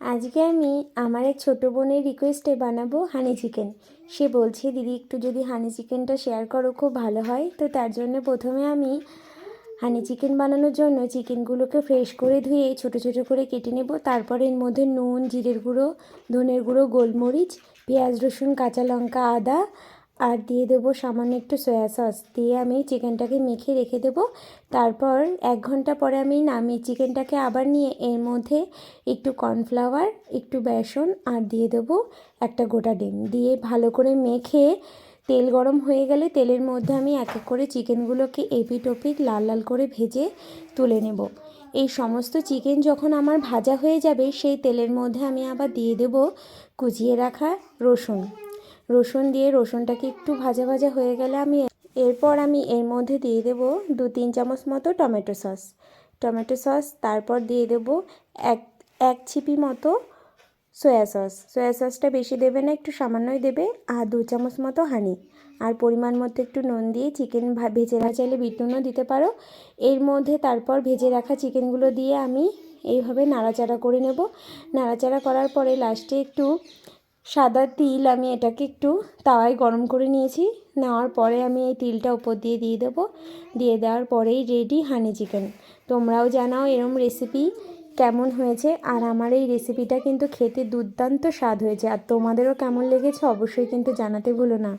আজকে আমি আমার এক ছোটো বোনের রিকোয়েস্টে বানাবো হানি চিকেন। সে বলছে দিদি একটু যদি হানি চিকেনটা শেয়ার করো খুব ভালো হয়। তো তার জন্য প্রথমে আমি হানি চিকেন বানানোর জন্য চিকেনগুলোকে ফ্রেশ করে ধুয়ে ছোটো ছোটো করে কেটে নেব। তারপর এর মধ্যে নুন, জিরের গুঁড়ো, ধনের গুঁড়ো, গোলমরিচ, পেঁয়াজ, রসুন, কাঁচা লঙ্কা, আদা আর দিয়ে দেবো সামান্য একটু সয়া সস। দিয়ে আমি চিকেনটাকে মেখে রেখে দেবো। তারপর 1 ঘন্টা পরে আমি নামিয়ে চিকেনটাকে আবার নিয়ে এর মধ্যে একটু কর্নফ্লাওয়ার, একটু বেসন আর দিয়ে দেবো একটা গোটা ডিম দিয়ে ভালো করে মেখে তেল গরম হয়ে গেলে তেলের মধ্যে আমি এক এক করে চিকেনগুলোকে এপিট ওপিট লাল লাল করে ভেজে তুলে নেব। এই সমস্ত চিকেন যখন আমার ভাজা হয়ে যাবে সেই তেলের মধ্যে আমি আবার দিয়ে দেব কুচিয়ে রাখা রসুন দিয়ে রসুনটাকে একটু ভাজা ভাজা হয়ে গেলে এরপর আমি এর মধ্যে দিয়ে দেব 2-3 চামচ মতো টমেটো সস। তারপর দিয়ে দেব এক ছিপি মতো সয়া সসটা বেশি দেবে না, একটু সামান্যই দেবে। আর 2 চামচ মতো হানি আর পরিমাণ মতো একটু নুন দিয়ে চিকেন ভেজে রাখা, চাইলে বিট নুনও দিতে পারো। এর মধ্যে তারপর ভেজে রাখা চিকেনগুলো দিয়ে আমি এইভাবে নাড়াচাড়া করে নেব। নাড়াচাড়া করার পরে লাস্টে একটু সাদা তিল আমি এটাকে একটু তাওয়ায় গরম করে নিয়েছি। নেওয়ার পরে আমি এই তিলটা উপর দিয়ে দেবো। দিয়ে দেওয়ার পরেই রেডি হানি চিকেন। তোমরাও জানাও এরম রেসিপি কেমন হয়েছে। আর আমার এই রেসিপিটা কিন্তু খেতে দুর্দান্ত স্বাদ হয়েছে। আর তোমাদেরও কেমন লেগেছে অবশ্যই কিন্তু জানাতে ভুলো না।